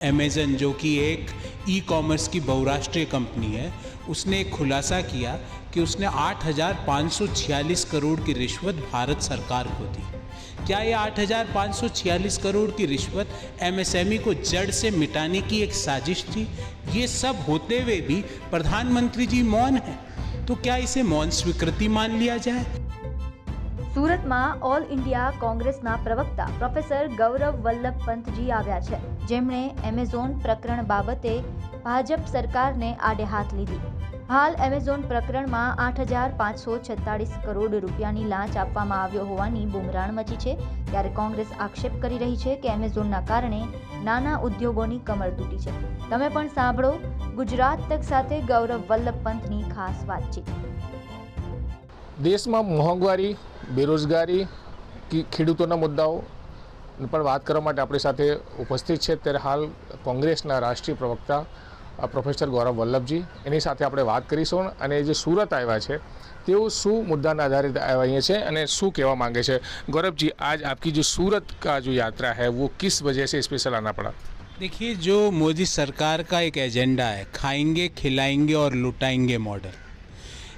Amazon जो कि एक ई-कॉमर्स की बहुराष्ट्रीय कंपनी है, उसने एक खुलासा किया कि उसने 8,546 करोड़ की रिश्वत भारत सरकार को दी। क्या ये 8,546 करोड़ की रिश्वत एमएसएमई को जड़ से मिटाने की एक साजिश थी? ये सब होते हुए भी प्रधानमंत्री जी मौन हैं, तो क्या इसे मौन स्वीकृति मान लिया जाए? સુરતમાં ઓલ ઇન્ડિયા કોંગ્રેસના પ્રવક્તા પ્રોફેસર ગૌરવ વલ્લભ પંતજી આવ્યા છે, જેમણે એમેઝોન પ્રકરણ બાબતે ભાજપ સરકારને આડે હાથ લીધી. હાલ એમેઝોન પ્રકરણમાં 8,546 કરોડ રૂપિયાની લાંચ આપવામાં આવ્યો હોવાની બુમરાણ મચી છે. ત્યારે કોંગ્રેસ આક્ષેપ કરી રહી છે કે એમેઝોનના કારણે નાના ઉદ્યોગોની કમર તૂટી છે. તમે પણ સાંભળો ગુજરાત તક સાથે ગૌરવ વલ્લભ પંતની ખાસ વાતચીત. દેશમાં મોંઘવારી, બેરોજગારી, ખેડૂતોના મુદ્દાઓ પણ વાત કરવા માટે આપણી સાથે ઉપસ્થિત છે. ત્યારે હાલ કોંગ્રેસના રાષ્ટ્રીય પ્રવક્તા પ્રોફેસર ગૌરવ વલ્લભજી, એની સાથે આપણે વાત કરીશું અને જે સુરત આવ્યા છે તેઓ શું મુદ્દાના આધારે આવ્યા છે અને શું કહેવા માંગે છે. गौरव जी, आज आपकी जो सूरत का जो यात्रा है वो किस वजह से स्पेशल आना पड़ा? देखिए, जो मोदी सरकार का एक एजेंडा है, खाएंगे खिलाएंगे और लुटाएंगे मॉडल,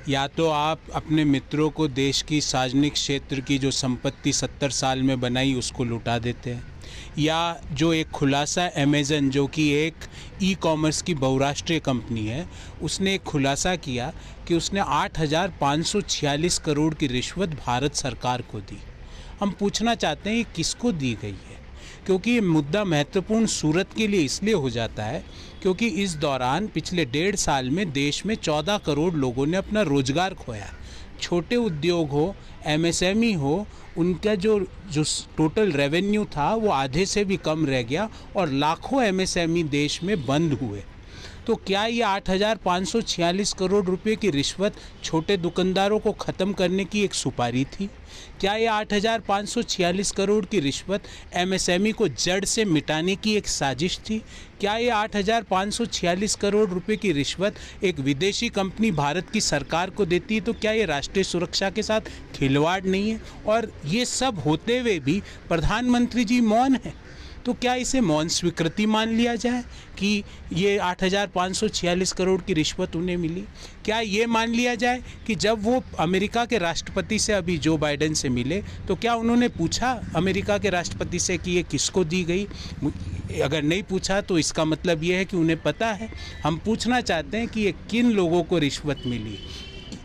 या तो आप अपने मित्रों को देश की सार्वजनिक क्षेत्र की जो संपत्ति 70 साल में बनाई उसको लुटा देते हैं, या जो एक खुलासा अमेज़न जो कि एक ई-कॉमर्स की बहुराष्ट्रीय कंपनी है, उसने एक खुलासा किया कि उसने 8,546 करोड़ की रिश्वत भारत सरकार को दी. हम पूछना चाहते हैं ये किसको दी गई है, क्योंकि ये मुद्दा महत्वपूर्ण सूरत के लिए इसलिए हो जाता है क्योंकि इस दौरान पिछले 1.5 साल में देश में 14 करोड़ लोगों ने अपना रोजगार खोया. छोटे उद्योग हो, एमएसएमई हो, उनका जो टोटल रेवेन्यू था वो आधे से भी कम रह गया और लाखों एमएसएमई देश में बंद हुए. तो क्या ये 8,546 करोड़ रुपए की रिश्वत छोटे दुकानदारों को ख़त्म करने की एक सुपारी थी? क्या ये 8,546 करोड़ की रिश्वत एमएसएमई को जड़ से मिटाने की एक साजिश थी? क्या ये 8,546 करोड़ रुपए की रिश्वत एक विदेशी कंपनी भारत की सरकार को देती है? तो क्या ये राष्ट्रीय सुरक्षा के साथ खिलवाड़ नहीं है? और ये सब होते हुए भी प्रधानमंत्री जी मौन हैं, तो क्या इसे मौन स्वीकृति मान लिया जाए कि ये 8,546 करोड़ की रिश्वत उन्हें मिली? क्या ये मान लिया जाए कि जब वो अमेरिका के राष्ट्रपति से अभी जो बाइडेन से मिले तो क्या उन्होंने पूछा अमेरिका के राष्ट्रपति से कि ये किसको दी गई? अगर नहीं पूछा तो इसका मतलब ये है कि उन्हें पता है. हम पूछना चाहते हैं कि ये किन लोगों को रिश्वत मिली,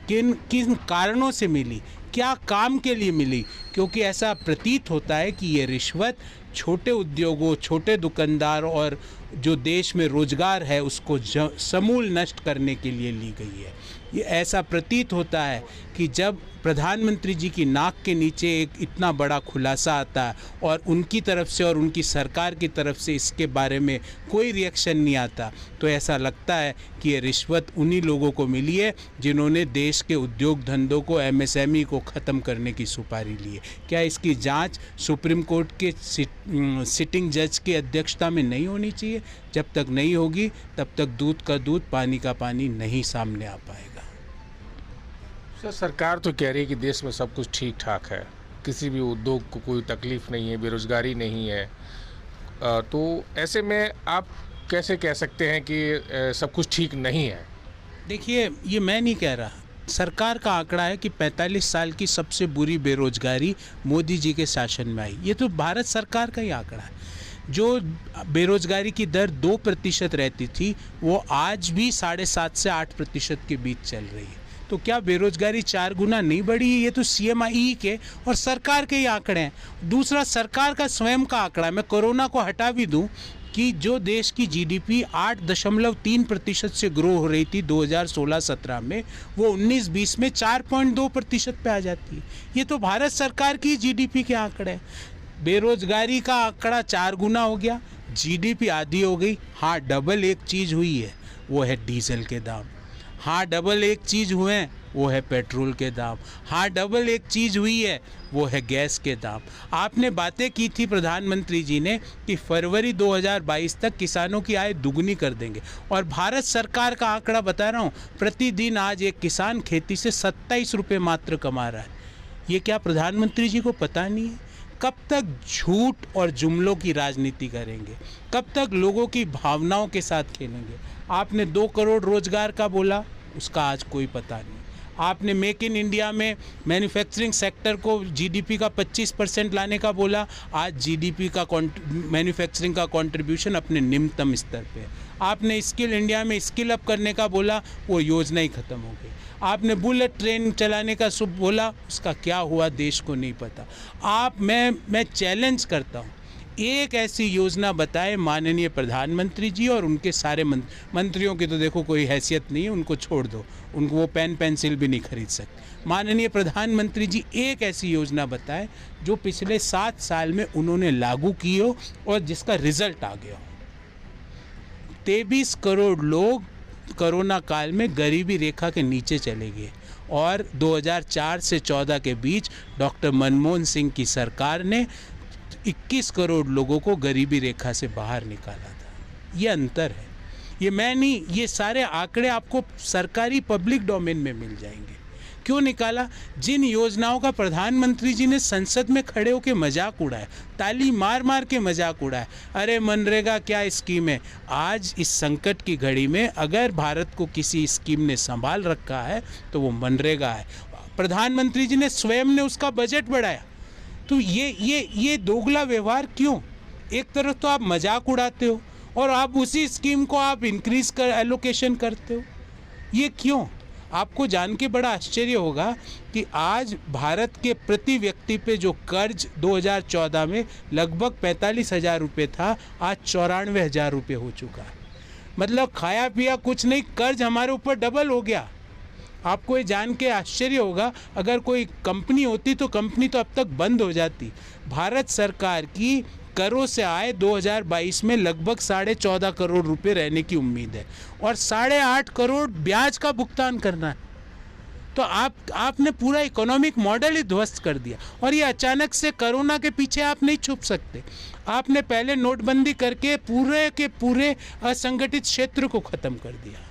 किन कारणों से मिली, क्या काम के लिए मिली? क्योंकि ऐसा प्रतीत होता है कि ये रिश्वत छोटे उद्योगों, छोटे दुकानदार और जो देश में रोजगार है उसको समूल नष्ट करने के लिए ली गई है. ये ऐसा प्रतीत होता है कि जब प्रधानमंत्री जी की नाक के नीचे एक इतना बड़ा खुलासा आता है और उनकी तरफ से और उनकी सरकार की तरफ से इसके बारे में कोई रिएक्शन नहीं आता, तो ऐसा लगता है कि ये रिश्वत उन्हीं लोगों को मिली है जिन्होंने देश के उद्योग धंधों को, एमएसएमई को ख़त्म करने की सुपारी ली है. क्या इसकी जांच सुप्रीम कोर्ट के सिटिंग जज की अध्यक्षता में नहीं होनी चाहिए? जब तक नहीं होगी तब तक दूध का दूध, पानी का पानी नहीं सामने आ पाएगा. सर, सरकार तो कह रही है कि देश में सब कुछ ठीक ठाक है, किसी भी उद्योग को कोई तकलीफ नहीं है, बेरोजगारी नहीं है. तो ऐसे में आप कैसे कह सकते हैं कि सब कुछ ठीक नहीं है? देखिए, ये मैं नहीं कह रहा, सरकार का आंकड़ा है कि 45 साल की सबसे बुरी बेरोजगारी मोदी जी के शासन में आई. ये तो भारत सरकार का ही आंकड़ा है. जो बेरोजगारी की दर 2% रहती थी वो आज भी 7.5 से 8% के बीच चल रही है. तो क्या बेरोजगारी 4 गुना नहीं बढ़ी? ये तो CMI के और सरकार के ही आंकड़े हैं. दूसरा, सरकार का स्वयं का आंकड़ा, मैं कोरोना को हटा भी दूं, कि जो देश की GDP 8.3% से ग्रो हो रही थी 2016-17 में, वो 19-20 में 4.2% पे आ जाती है. ये तो भारत सरकार की GDP के आंकड़े हैं. बेरोजगारी का आंकड़ा 4 गुना हो गया, GDP आधी हो गई. हाँ, डबल एक चीज़ हुई है, वो है डीजल के दाम. हाँ, डबल एक चीज़ हुए हैं, वो है पेट्रोल के दाम. हाँ, डबल एक चीज़ हुई है, वो है गैस के दाम. आपने बातें की थी प्रधानमंत्री जी ने कि फरवरी 2022 तक किसानों की आय दुगनी कर देंगे, और भारत सरकार का आंकड़ा बता रहा हूँ, प्रतिदिन आज एक किसान खेती से 27 रुपये मात्र कमा रहा है. ये क्या प्रधानमंत्री जी को पता नहीं है कब तक झूठ और जुमलों की राजनीति करेंगे? कब तक लोगों की भावनाओं के साथ खेलेंगे? आपने 2 करोड़ रोजगार का बोला, उसका आज कोई पता नहीं। आपने मेक इन इंडिया में मैन्युफैक्चरिंग सेक्टर को जीडीपी का 25% लाने का बोला, आज जीडीपी का मैन्युफैक्चरिंग का कंट्रीब्यूशन अपने निम्नतम स्तर पे है। आपने स्किल इंडिया में स्किल अप करने का बोला, वो योजना ही ख़त्म हो गई। आपने बुलेट ट्रेन चलाने का शुभ बोला, उसका क्या हुआ देश को नहीं पता। मैं चैलेंज करता हूँ, एक ऐसी योजना बताए माननीय प्रधानमंत्री जी, और उनके सारे मंत्रियों की तो देखो कोई हैसियत नहीं है, उनको छोड़ दो, उनको वो पेन पेंसिल भी नहीं खरीद सकते। माननीय प्रधानमंत्री जी एक ऐसी योजना बताए जो पिछले 7 साल में उन्होंने लागू की हो और जिसका रिजल्ट आ गया हो। 23 करोड़ लोग कोरोना काल में गरीबी रेखा के नीचे चले गए, और 2004 से 14 के बीच डॉक्टर मनमोहन सिंह की सरकार ने 21 करोड़ लोगों को गरीबी रेखा से बाहर निकाला था। ये अंतर है, ये मैं नहीं, ये सारे आंकड़े आपको सरकारी पब्लिक डोमेन में मिल जाएंगे। क्यों निकाला? जिन योजनाओं का प्रधानमंत्री जी ने संसद में खड़े होकर मजाक उड़ाया, ताली मार मार के मजाक उड़ाया, अरे मनरेगा क्या स्कीम है। आज इस संकट की घड़ी में अगर भारत को किसी स्कीम ने संभाल रखा है तो वो मनरेगा है। प्रधानमंत्री जी ने स्वयं ने उसका बजट बढ़ाया। तो ये दोगला व्यवहार क्यों? एक तरफ तो आप मजाक उड़ाते हो और आप उसी स्कीम को आप इंक्रीज कर एलोकेशन करते हो, ये क्यों? आपको जान के बड़ा आश्चर्य होगा कि आज भारत के प्रति व्यक्ति पे जो कर्ज 2014 में लगभग 45,000 रुपये था, आज 94,000 रुपये हो चुका है। मतलब खाया पिया कुछ नहीं, कर्ज हमारे ऊपर डबल हो गया। आपको ये जान के आश्चर्य होगा, अगर कोई कंपनी होती तो कंपनी तो अब तक बंद हो जाती। भारत सरकार की करों से आए 2022 में लगभग 14.5 करोड़ रुपए रहने की उम्मीद है, और 8.5 करोड़ ब्याज का भुगतान करना है। तो आपने पूरा इकोनॉमिक मॉडल ही ध्वस्त कर दिया। और ये अचानक से कोरोना के पीछे आप नहीं छुप सकते। आपने पहले नोटबंदी करके पूरे के पूरे असंगठित क्षेत्र को ख़त्म कर दिया।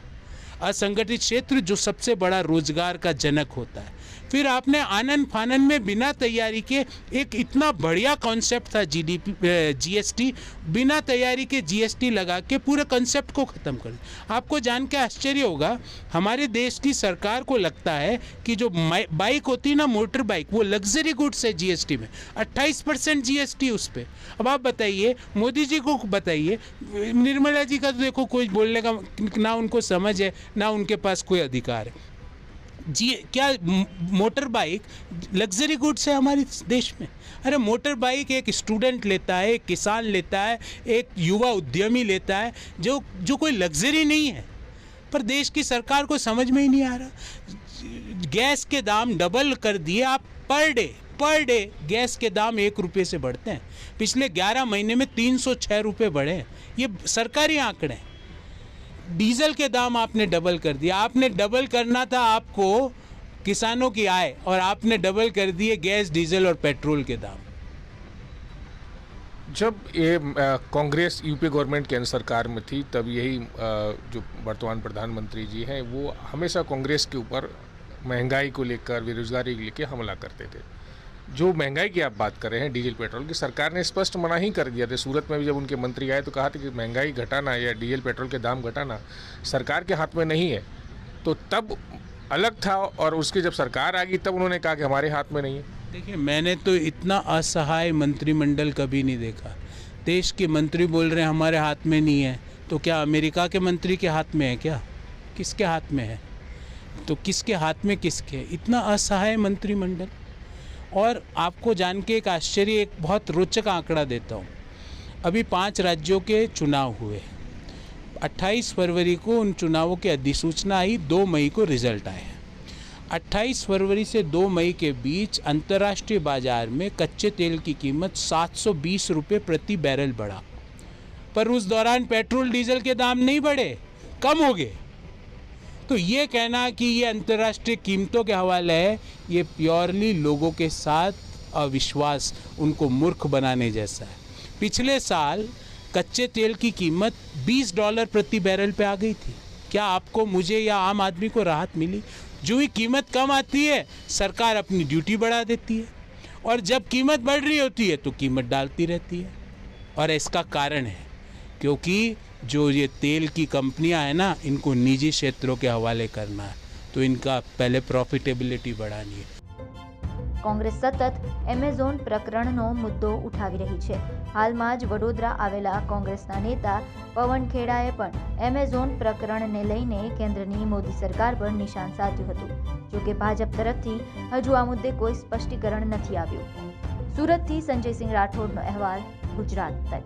असंगठित क्षेत्र जो सबसे बड़ा रोजगार का जनक होता है। फिर आपने आनन फानन में बिना तैयारी के एक इतना बढ़िया कॉन्सेप्ट था जीएसटी, बिना तैयारी के जीएसटी लगा के पूरे कॉन्सेप्ट को ख़त्म कर दिया। आपको जान के आश्चर्य होगा, हमारे देश की सरकार को लगता है कि जो बाइक होती है ना, मोटर बाइक, वो लग्जरी गुड्स है जीएसटी में, 28% जीएसटी उस पर। अब आप बताइए, मोदी जी को बताइए, निर्मला जी का तो देखो कोई बोलने का ना उनको समझ है ना उनके पास कोई अधिकार है। जी क्या मोटर बाइक लग्जरी गुड्स है हमारे देश में? अरे मोटर बाइक एक स्टूडेंट लेता है, एक किसान लेता है, एक युवा उद्यमी लेता है, जो कोई लग्जरी नहीं है। पर देश की सरकार को समझ में ही नहीं आ रहा। गैस के दाम डबल कर दिए आप, पर डे गैस के दाम 1 रुपये से बढ़ते हैं। पिछले 11 महीने में 306 रुपये बढ़े हैं, ये सरकारी आंकड़े हैं। डीजल के दाम आपने डबल कर दिया। आपने डबल करना था आपको किसानों की आय, और आपने डबल कर दिए गैस, डीजल और पेट्रोल के दाम। जब ये कांग्रेस यूपी गवर्नमेंट केंद्र सरकार में थी, तब यही जो वर्तमान प्रधानमंत्री जी हैं, वो हमेशा कांग्रेस के ऊपर महंगाई को लेकर, बेरोजगारी को लेकर हमला करते थे। जो महंगाई की आप बात कर रहे हैं, डीजल पेट्रोल की, सरकार ने स्पष्ट मना ही कर दिया था। सूरत में भी जब उनके मंत्री आए तो कहा था कि महंगाई घटाना या डीजल पेट्रोल के दाम घटाना सरकार के हाथ में नहीं है। तो तब अलग था, और उसकी जब सरकार आ गई तब उन्होंने कहा कि हमारे हाथ में नहीं है। देखिए, मैंने तो इतना असहाय मंत्रिमंडल कभी नहीं देखा। देश के मंत्री बोल रहे हैं हमारे हाथ में नहीं है, तो क्या अमेरिका के मंत्री के हाथ में है क्या? किसके हाथ में है? तो किसके हाथ में किसके? इतना असहाय मंत्रिमंडल। और आपको जान के एक आश्चर्य, एक बहुत रोचक आंकड़ा देता हूँ। अभी 5 राज्यों के चुनाव हुए, 28 फरवरी को उन चुनावों की अधिसूचना आई, 2 मई को रिजल्ट आए। 28 फरवरी से 2 मई के बीच अंतर्राष्ट्रीय बाजार में कच्चे तेल की कीमत 720 रुपये प्रति बैरल बढ़ा, पर उस दौरान पेट्रोल डीजल के दाम नहीं बढ़े, कम हो गए। तो ये कहना कि ये अंतर्राष्ट्रीय कीमतों के हवाले है, ये प्योरली लोगों के साथ अविश्वास, उनको मूर्ख बनाने जैसा है। पिछले साल कच्चे तेल की कीमत $20 प्रति बैरल पे आ गई थी। क्या आपको, मुझे या आम आदमी को राहत मिली? जो ही कीमत कम आती है, सरकार अपनी ड्यूटी बढ़ा देती है। और जब कीमत बढ़ रही होती है तो कीमत डालती रहती है। और इसका कारण है क्योंकि जो ये तेल की कंपनियां हैं ना, इनको निजी क्षेत्रों के हवाले करना है, तो इनका पहले प्रॉफिटेबिलिटी बढ़ानी है। કોંગ્રેસ સતત એમેઝોન પ્રકરણનો મુદ્દો ઉઠાવી રહી છે। હાલમાં જ વડોદરા આવેલા કોંગ્રેસના નેતા પવન ખેડાએ પણ એમેઝોન પ્રકરણને લઈને કેન્દ્રની મોદી સરકાર પર નિશાન સાધ્યું હતું। જોકે ભાજપ તરફથી હજુ આ મુદ્દે કોઈ સ્પષ્ટીકરણ નથી આવ્યું। સુરતથી સંજયસિંહ રાઠોડનો અહેવાલ, ગુજરાત તક।